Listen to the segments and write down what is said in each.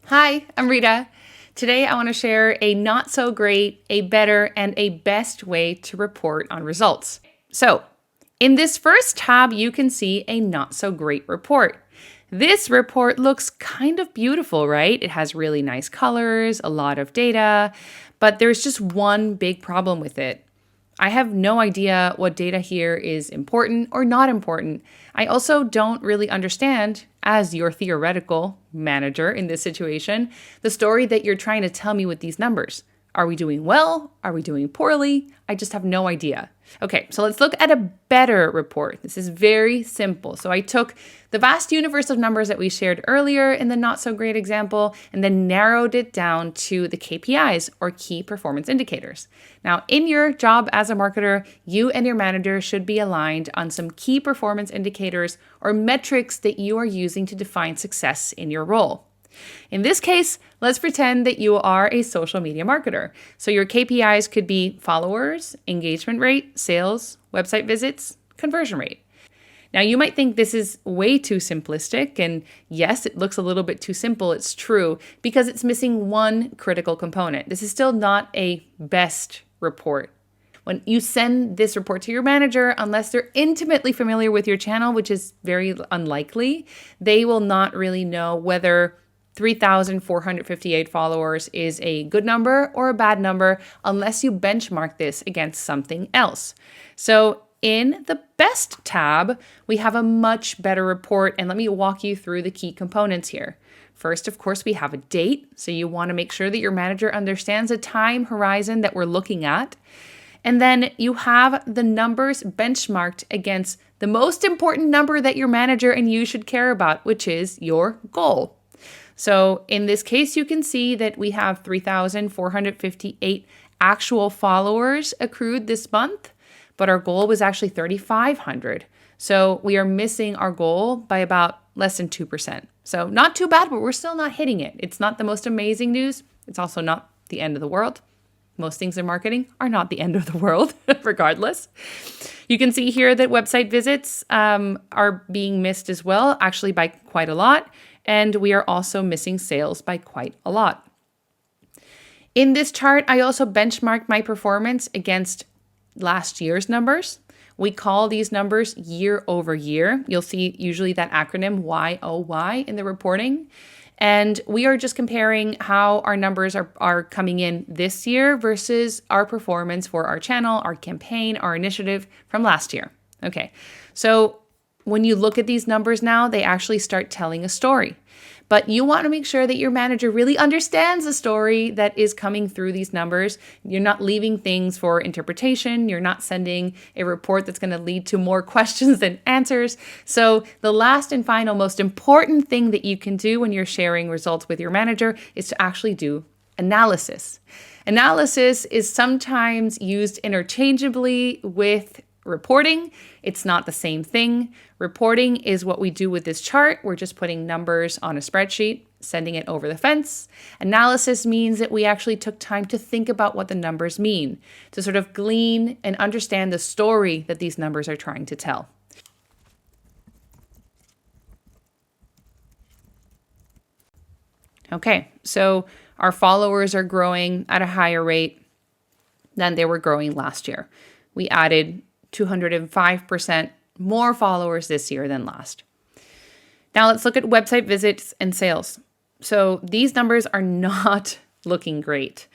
Hi, I'm Rita. Today I want to share a not so great, a better, and a best way to report on results. So, in this first tab, you can see a not so great report. This report looks kind of beautiful, right? It has really nice colors, a lot of data, but there's just one big problem with it. I have no idea what data here is important or not important. I also don't really understand, as your theoretical manager in this situation, the story that you're trying to tell me with these numbers. Are we doing well? Are we doing poorly? I just have no idea. Okay, so let's look at a better report. This is very simple. So I took the vast universe of numbers that we shared earlier in the not so great example and then narrowed it down to the KPIs or key performance indicators. Now, in your job as a marketer, you and your manager should be aligned on some key performance indicators or metrics that you are using to define success in your role. In this case, let's pretend that you are a social media marketer. So your KPIs could be followers, engagement rate, sales, website visits, conversion rate. Now, you might think this is way too simplistic, and yes, it looks a little bit too simple. It's true, because it's missing one critical component. This is still not a best report. When you send this report to your manager, unless they're intimately familiar with your channel, which is very unlikely, they will not really know whether 3,458 followers is a good number or a bad number unless you benchmark this against something else. So in the best tab, we have a much better report, and let me walk you through the key components here. First, of course, we have a date. So you want to make sure that your manager understands the time horizon that we're looking at. And then you have the numbers benchmarked against the most important number that your manager and you should care about, which is your goal. So in this case, you can see that we have 3,458 actual followers accrued this month, but our goal was actually 3,500. So we are missing our goal by about less than 2%. So not too bad, but we're still not hitting it. It's not the most amazing news. It's also not the end of the world. Most things in marketing are not the end of the world, regardless. You can see here that website visits are being missed as well, actually by quite a lot. And we are also missing sales by quite a lot. In this chart, I also benchmarked my performance against last year's numbers. We call these numbers year over year. You'll see usually that acronym YOY in the reporting. And we are just comparing how our numbers are coming in this year versus our performance for our channel, our campaign, our initiative from last year. Okay, so when you look at these numbers now, they actually start telling a story. But you want to make sure that your manager really understands the story that is coming through these numbers. You're not leaving things for interpretation. You're not sending a report that's going to lead to more questions than answers. So the last and final most important thing that you can do when you're sharing results with your manager is to actually do analysis. Analysis is sometimes used interchangeably with reporting. It's not the same thing. Reporting is what we do with this chart. We're just putting numbers on a spreadsheet, sending it over the fence. Analysis means that we actually took time to think about what the numbers mean, to sort of glean and understand the story that these numbers are trying to tell. Okay, so our followers are growing at a higher rate than they were growing last year. We added 205% more followers this year than last. Now let's look at website visits and sales. So these numbers are not looking great.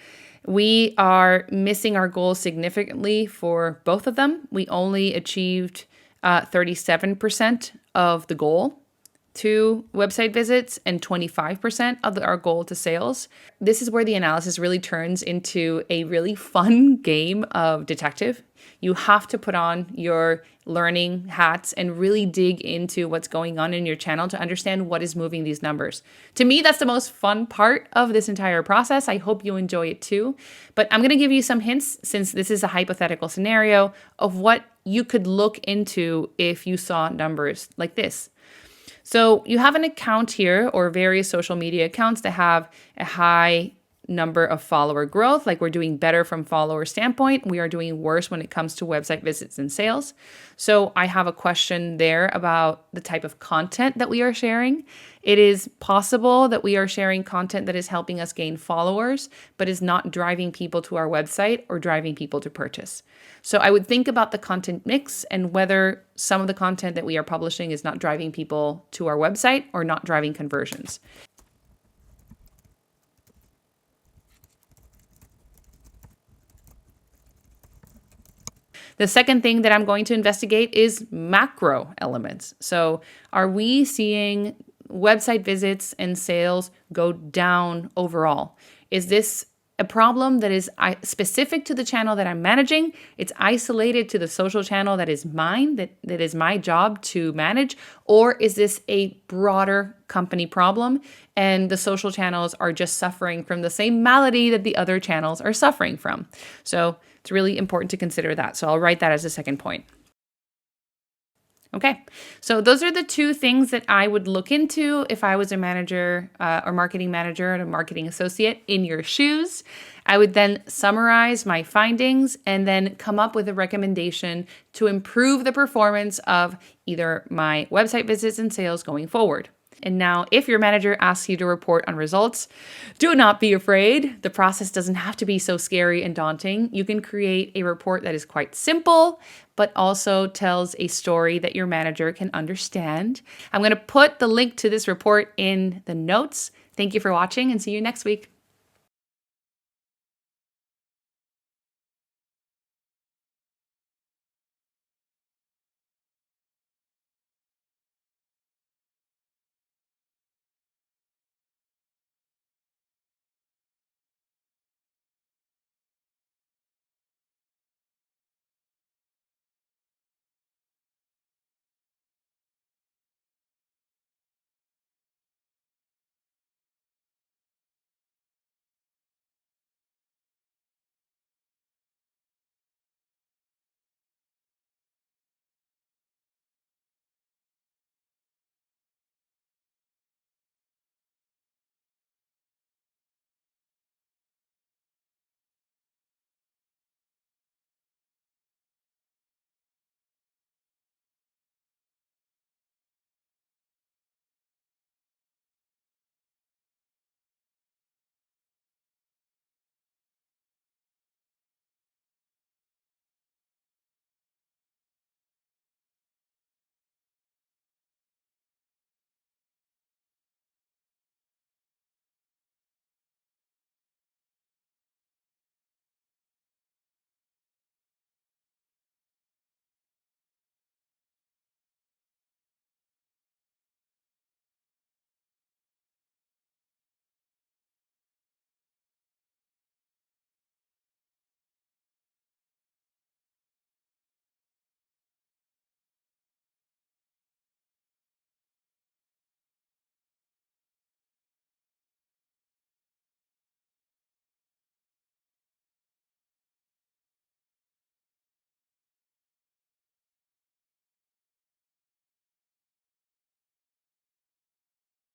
We are missing our goals significantly for both of them. We only achieved 37% of the goal to website visits and 25% of our goal to sales. This is where the analysis really turns into a really fun game of detective. You have to put on your learning hats and really dig into what's going on in your channel to understand what is moving these numbers. To me, that's the most fun part of this entire process. I hope you enjoy it too. But I'm going to give you some hints, since this is a hypothetical scenario, of what you could look into if you saw numbers like this. So you have an account here, or various social media accounts that have a high number of follower growth, like we're doing better from follower standpoint. We are doing worse when it comes to website visits and sales. So I have a question there about the type of content that we are sharing. It is possible that we are sharing content that is helping us gain followers, but is not driving people to our website or driving people to purchase. So I would think about the content mix and whether some of the content that we are publishing is not driving people to our website or not driving conversions. The second thing that I'm going to investigate is macro elements. So are we seeing website visits and sales go down overall? Is this a problem that is specific to the channel that I'm managing? It's isolated to the social channel that is mine, that is my job to manage? Or is this a broader company problem and the social channels are just suffering from the same malady that the other channels are suffering from? So it's really important to consider that. So I'll write that as a second point. Okay, so those are the two things that I would look into if I was a manager or marketing manager and a marketing associate in your shoes. I would then summarize my findings and then come up with a recommendation to improve the performance of either my website visits and sales going forward. And now, if your manager asks you to report on results, do not be afraid. The process doesn't have to be so scary and daunting. You can create a report that is quite simple, but also tells a story that your manager can understand. I'm going to put the link to this report in the notes. Thank you for watching and see you next week.